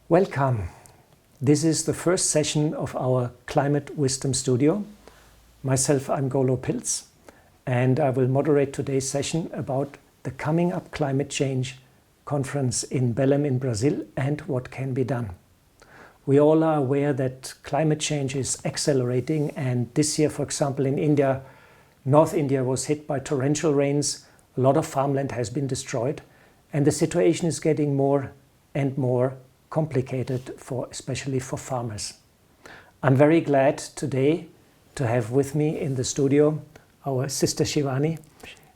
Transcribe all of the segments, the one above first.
Welcome. This is the first session of our Climate Wisdom Studio. Myself, I'm Golo Pilz, and I will moderate today's session about the coming up climate change conference in Belém in Brazil and what can be done. We all are aware that climate change is accelerating, and this year, for example, in India, North India was hit by torrential rains. A lot of farmland has been destroyed, and the situation is getting more and more complicated, especially for farmers. I'm very glad today to have with me in the studio our sister Shivani.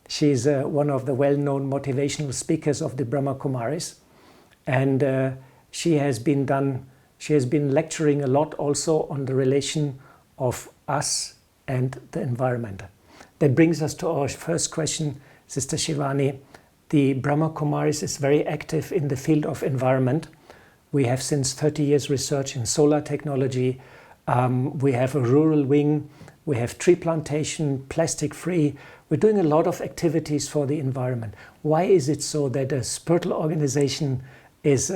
She's one of the well-known motivational speakers of the Brahma Kumaris, and she has been lecturing a lot also on the relation of us and the environment. That brings us to our first question, Sister Shivani. The Brahma Kumaris is very active in the field of environment. We have since 30 years research in solar technology. We have a rural wing. We have tree plantation, plastic free. We're doing a lot of activities for the environment. Why is it so that a spiritual organization is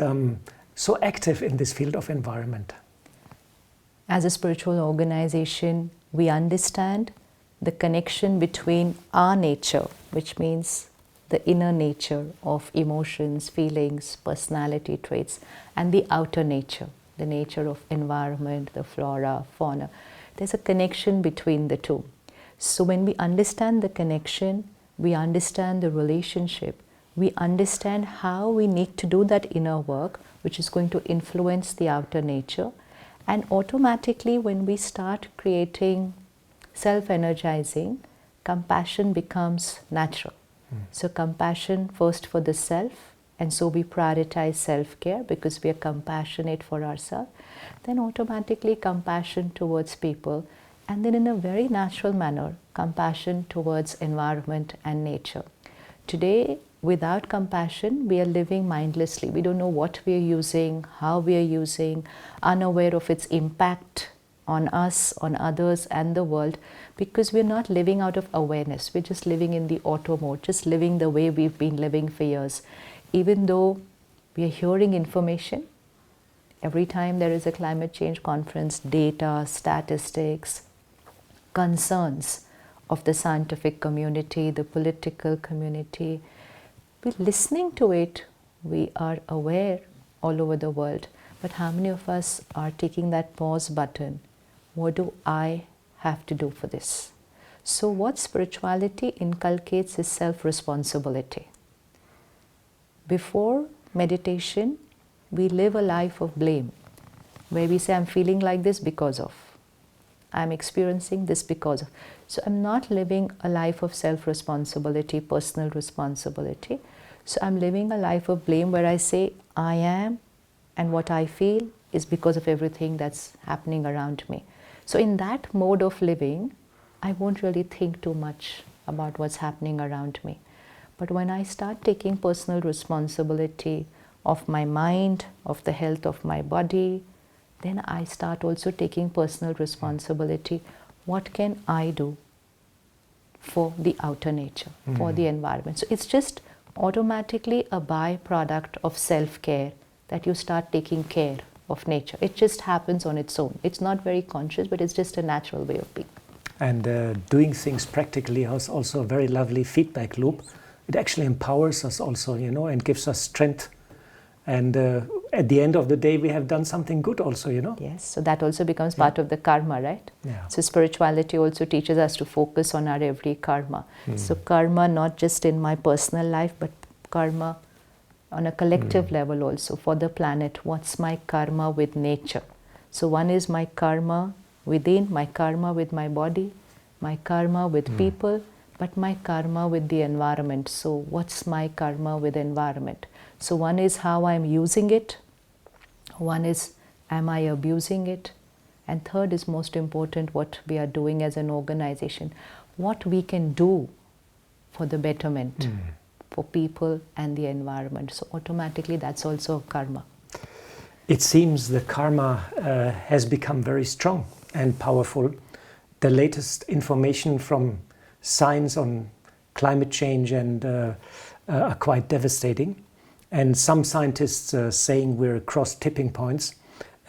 so active in this field of environment? As a spiritual organization, we understand the connection between our nature, which means the inner nature of emotions, feelings, personality traits, and the outer nature, the nature of environment, the flora, fauna. There's a connection between the two. So when we understand the connection, we understand the relationship, we understand how we need to do that inner work, which is going to influence the outer nature. And automatically, when we start creating self-energizing, compassion becomes natural. So compassion first for the self, and so we prioritize self-care because we are compassionate for ourselves. Then automatically compassion towards people, and then in a very natural manner, compassion towards environment and nature. Today, without compassion, we are living mindlessly. We don't know what we are using, how we are using, unaware of its impact on us, on others, and the world, because we're not living out of awareness. We're just living in the auto mode, just living the way we've been living for years. Even though we are hearing information, every time there is a climate change conference, data, statistics, concerns of the scientific community, the political community, we're listening to it, we are aware all over the world. But how many of us are taking that pause button? What do I have to do for this? So what spirituality inculcates is self-responsibility. Before meditation, we live a life of blame, where we say, I'm feeling like this because of, I'm experiencing this because of. So I'm not living a life of self-responsibility, personal responsibility. So I'm living a life of blame where I say, I am, and what I feel is because of everything that's happening around me. So in that mode of living, I won't really think too much about what's happening around me. But when I start taking personal responsibility of my mind, of the health of my body, then I start also taking personal responsibility. What can I do for the outer nature, for the environment? So it's just automatically a byproduct of self-care that you start taking care of nature. It just happens on its own. It's not very conscious, but it's just a natural way of being. And doing things practically is also a very lovely feedback loop. It actually empowers us also, and gives us strength. And at the end of the day, we have done something good also, Yes, so that also becomes part of the karma, right? Yeah. So spirituality also teaches us to focus on our every karma. So karma not just in my personal life, but karma on a collective level also for the planet. What's my karma with nature? So one is my karma within, my karma with my body, my karma with people, but my karma with the environment. So what's my karma with environment? So one is how I'm using it, one is am I abusing it, and third is most important, what we are doing as an organization, what we can do for the betterment for people and the environment. So automatically that's also karma. It seems the karma has become very strong and powerful. The latest information from science on climate change and are quite devastating. And some scientists are saying we're across tipping points.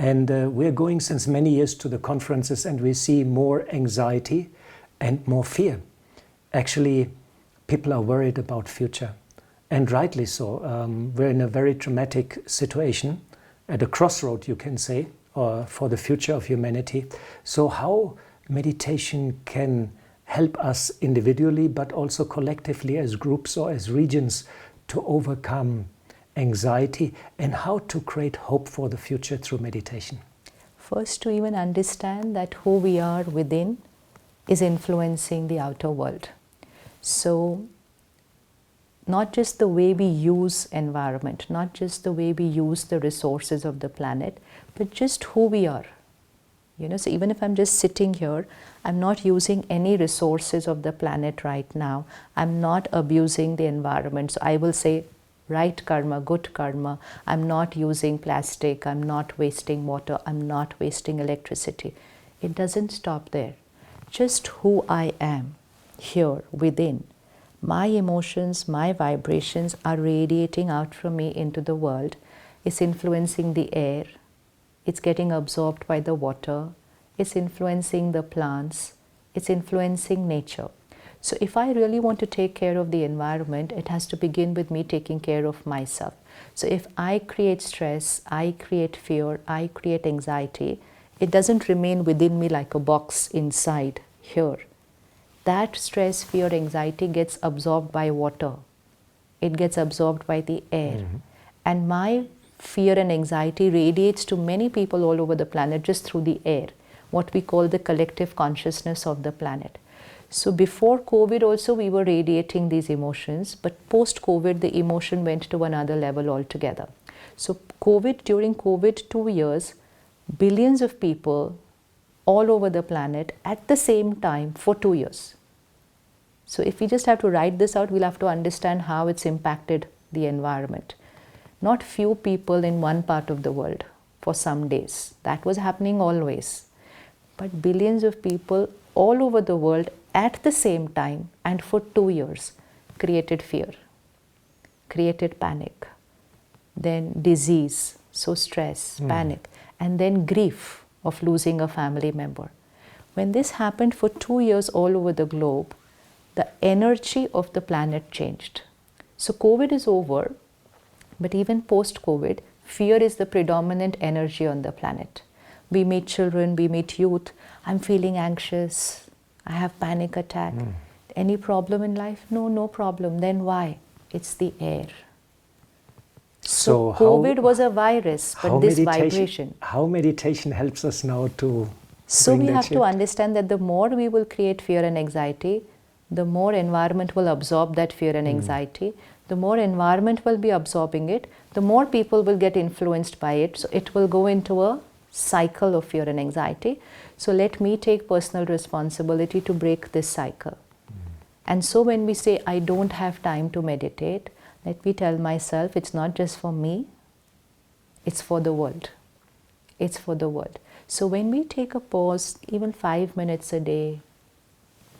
And we're going since many years to the conferences, and we see more anxiety and more fear. Actually, people are worried about future, and rightly so. We're in a very dramatic situation, at a crossroad, you can say, for the future of humanity. So how meditation can help us individually, but also collectively as groups or as regions, to overcome anxiety, and how to create hope for the future through meditation? First, to even understand that who we are within is influencing the outer world. So not just the way we use environment, not just the way we use the resources of the planet, but just who we are. So even if I'm just sitting here, I'm not using any resources of the planet right now. I'm not abusing the environment. So I will say right karma, good karma. I'm not using plastic. I'm not wasting water. I'm not wasting electricity. It doesn't stop there. Just who I am here within. My emotions, my vibrations are radiating out from me into the world. It's influencing the air. It's getting absorbed by the water. It's influencing the plants. It's influencing nature. So if I really want to take care of the environment, it has to begin with me taking care of myself. So if I create stress, I create fear, I create anxiety, it doesn't remain within me like a box inside here. That stress, fear, anxiety gets absorbed by water. It gets absorbed by the air. And my fear and anxiety radiates to many people all over the planet just through the air, what we call the collective consciousness of the planet. So before COVID also we were radiating these emotions, but post-COVID the emotion went to another level altogether. So during COVID 2 years, billions of people all over the planet at the same time for 2 years. So if we just have to write this out, we'll have to understand how it's impacted the environment. Not few people in one part of the world for some days. That was happening always. But billions of people all over the world at the same time and for 2 years created fear, created panic, then disease, so stress, panic, and then grief of losing a family member. When this happened for 2 years all over the globe, the energy of the planet changed. So COVID is over, but even post-COVID, fear is the predominant energy on the planet. We meet children, we meet youth. I'm feeling anxious. I have panic attack. Any problem in life? No, no problem. Then why? It's the air. So COVID was a virus, but this vibration. How meditation helps us now to So we have to understand that the more we will create fear and anxiety, the more environment will absorb that fear and anxiety. The more environment will be absorbing it, the more people will get influenced by it. So it will go into a cycle of fear and anxiety. So let me take personal responsibility to break this cycle. And so when we say, I don't have time to meditate, let me tell myself, it's not just for me, it's for the world. It's for the world. So when we take a pause, even 5 minutes a day,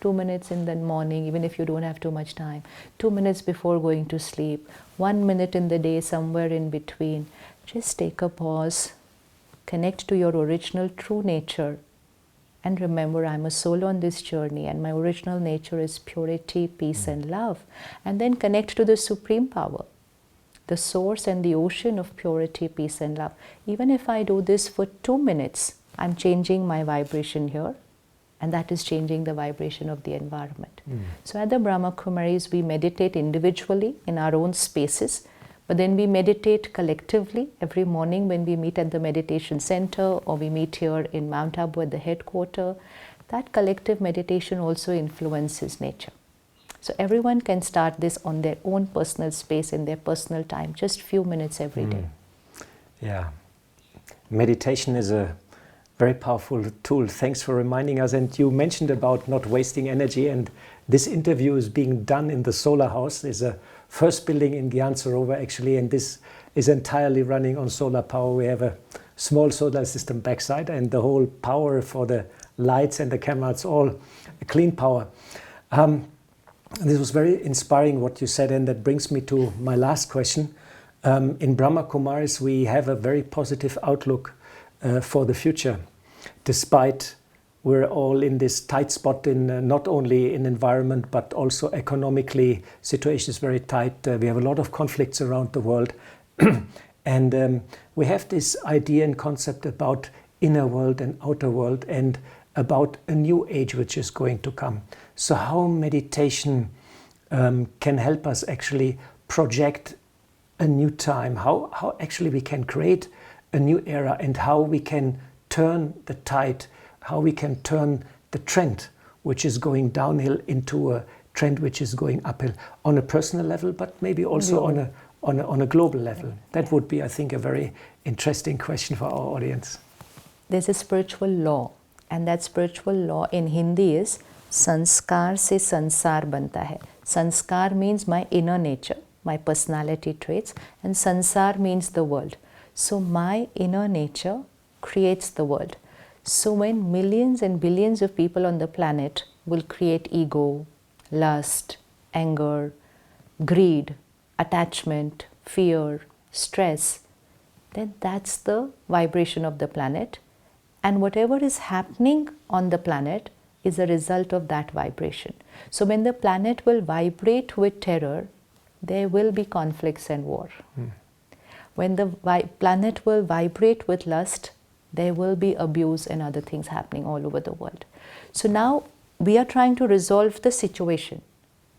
2 minutes in the morning, even if you don't have too much time, 2 minutes before going to sleep, 1 minute in the day, somewhere in between, just take a pause, connect to your original true nature, and remember, I'm a soul on this journey and my original nature is purity, peace and love. And then connect to the supreme power, the source and the ocean of purity, peace and love. Even if I do this for 2 minutes, I'm changing my vibration here, and that is changing the vibration of the environment. So at the Brahma Kumaris, we meditate individually in our own spaces, but then we meditate collectively every morning when we meet at the meditation center or we meet here in Mount Abu at the headquarters. That collective meditation also influences nature. So everyone can start this on their own personal space in their personal time, just few minutes every day. Yeah, meditation is a very powerful tool. Thanks for reminding us. And you mentioned about not wasting energy, and this interview is being done in the solar house. It's a first building in Gyan Sarovar actually, and this is entirely running on solar power. We have a small solar system backside, and the whole power for the lights and the camera, it's all clean power. This was very inspiring what you said, and that brings me to my last question. In Brahma Kumaris, we have a very positive outlook for the future, despite we're all in this tight spot in not only in environment but also economically. Situation is very tight. We have a lot of conflicts around the world, and we have this idea and concept about inner world and outer world, and about a new age which is going to come. So how meditation can help us actually project a new time, how actually we can create a new era, and how we can turn the tide, how we can turn the trend which is going downhill into a trend which is going uphill, on a personal level, but maybe also on a global level. That would be, I think, a very interesting question for our audience. There's a spiritual law, and that spiritual law in Hindi is sanskar se sansar banta hai. Sanskar means my inner nature, my personality traits, and sansar means the world. So my inner nature creates the world. So when millions and billions of people on the planet will create ego, lust, anger, greed, attachment, fear, stress, then that's the vibration of the planet. And whatever is happening on the planet is a result of that vibration. So when the planet will vibrate with terror, there will be conflicts and war. When the planet will vibrate with lust, there will be abuse and other things happening all over the world. So now we are trying to resolve the situation.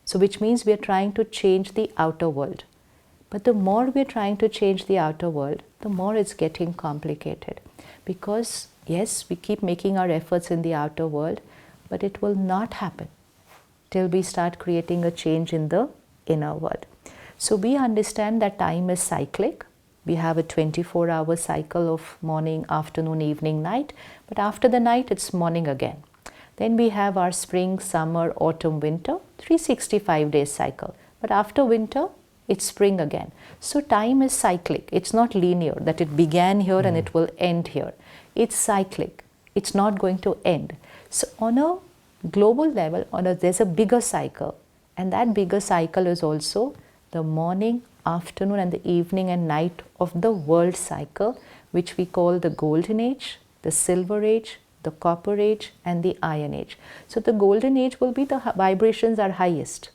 So which means we are trying to change the outer world. But the more we are trying to change the outer world, the more it's getting complicated. Because yes, we keep making our efforts in the outer world, but it will not happen till we start creating a change in the inner world. So we understand that time is cyclic. We have a 24-hour cycle of morning, afternoon, evening, night. But after the night, it's morning again. Then we have our spring, summer, autumn, winter, 365 days cycle. But after winter, it's spring again. So time is cyclic. It's not linear, that it began here and it will end here. It's cyclic. It's not going to end. So on a global level, there's a bigger cycle. And that bigger cycle is also the morning, afternoon and the evening and night of the world cycle, which we call the golden age, the silver age, the copper age and the iron age. So the golden age will be the vibrations are highest.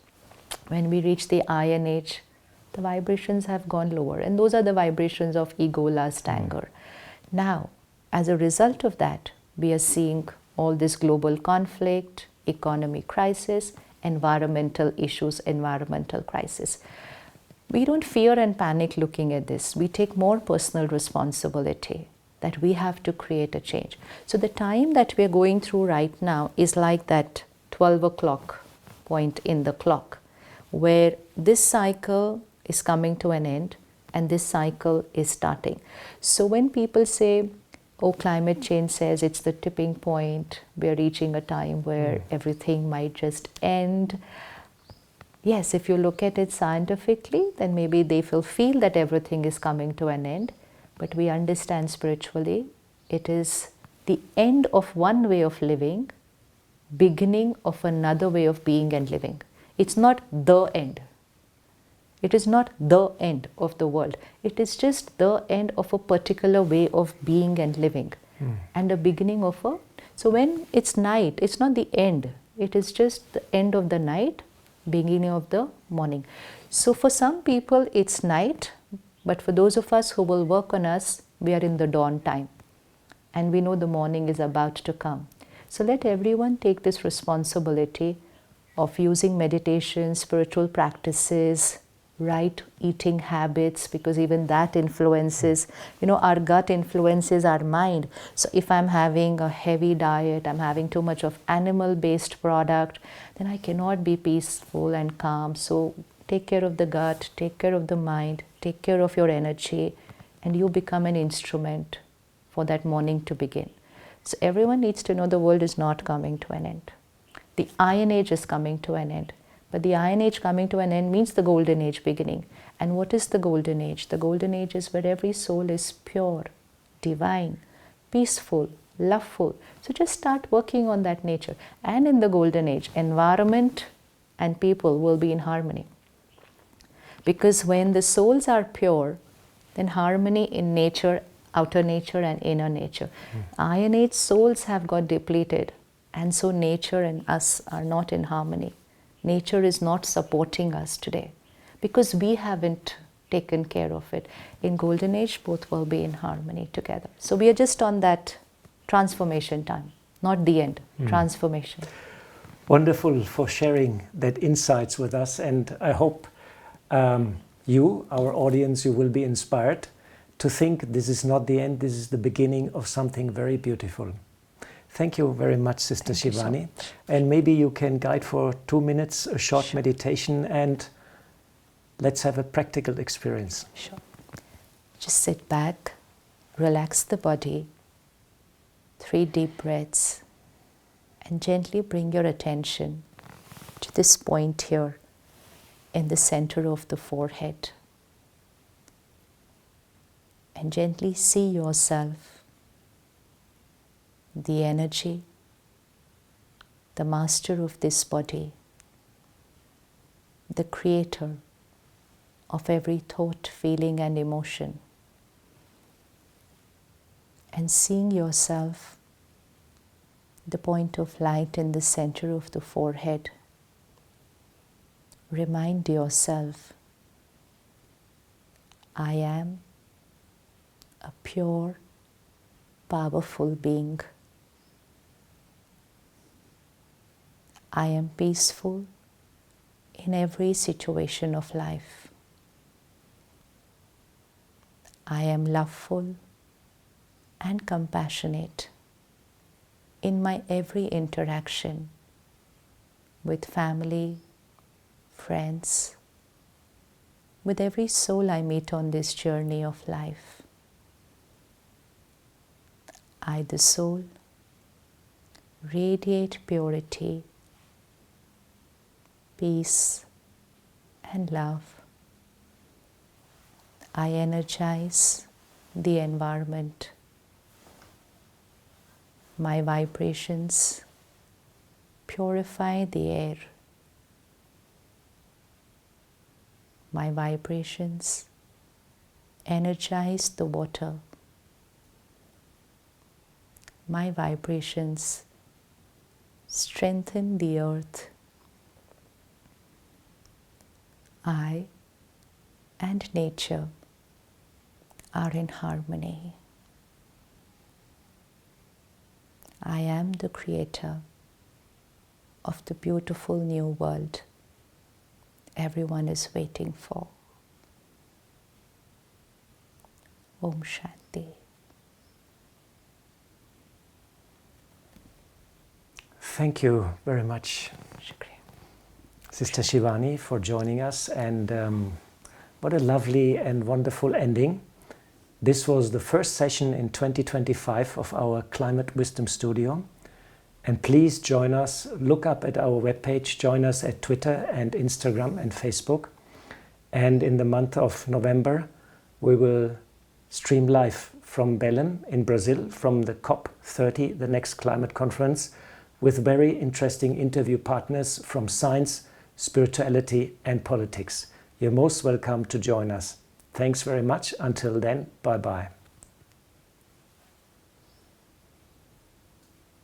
When we reach the iron age, the vibrations have gone lower, and those are the vibrations of ego, lust, anger. Now, as a result of that, we are seeing all this global conflict, economy crisis, environmental issues, environmental crisis. We don't fear and panic looking at this. We take more personal responsibility that we have to create a change. So the time that we're going through right now is like that 12 o'clock point in the clock, where this cycle is coming to an end and this cycle is starting. So when people say, oh, climate change says it's the tipping point, we're reaching a time where everything might just end. Yes, if you look at it scientifically, then maybe they will feel that everything is coming to an end. But we understand spiritually, it is the end of one way of living, beginning of another way of being and living. It's not the end. It is not the end of the world. It is just the end of a particular way of being and living. And the beginning of a... So when it's night, it's not the end. It is just the end of the night, beginning of the morning. So for some people, it's night. But for those of us who will work on us, we are in the dawn time. And we know the morning is about to come. So let everyone take this responsibility of using meditation, spiritual practices, right eating habits, because even that influences, our gut influences our mind. So if I'm having a heavy diet, I'm having too much of animal-based product, then I cannot be peaceful and calm. So take care of the gut, take care of the mind, take care of your energy, and you become an instrument for that morning to begin. So everyone needs to know the world is not coming to an end. The Iron Age is coming to an end. But the Iron Age coming to an end means the Golden Age beginning. And what is the Golden Age? The Golden Age is where every soul is pure, divine, peaceful, loveful. So just start working on that nature. And in the Golden Age, environment and people will be in harmony. Because when the souls are pure, then harmony in nature, outer nature and inner nature. Iron Age souls have got depleted, and so nature and us are not in harmony. Nature is not supporting us today because we haven't taken care of it. In Golden Age, both will be in harmony together. So we are just on that transformation time, not the end, transformation. Wonderful for sharing that insights with us, and I hope you, our audience, you will be inspired to think this is not the end, this is the beginning of something very beautiful. Thank you very much, Sister Shivani. So and maybe you can guide for 2 minutes a short meditation, and let's have a practical experience. Sure. Just sit back, relax the body, 3 deep breaths, and gently bring your attention to this point here in the center of the forehead. And gently see yourself, the energy, the master of this body, the creator of every thought, feeling and emotion. And seeing yourself, the point of light in the center of the forehead, remind yourself, I am a pure, powerful being. I am peaceful in every situation of life. I am loveful and compassionate in my every interaction with family, friends, with every soul I meet on this journey of life. I, the soul, radiate purity, peace, and love. I energize the environment. My vibrations purify the air. My vibrations energize the water. My vibrations strengthen the earth. I and nature are in harmony. I am the creator of the beautiful new world everyone is waiting for. Om Shanti. Thank you very much, Sister Shivani, for joining us, and what a lovely and wonderful ending. This was the first session in 2025 of our Climate Wisdom Studio, and please join us, look up at our webpage, join us at Twitter and Instagram and Facebook, and in the month of November we will stream live from Belém in Brazil, from the COP30, the next climate conference, with very interesting interview partners from science, spirituality and politics. You're most welcome to join us. Thanks very much. Until then, bye-bye.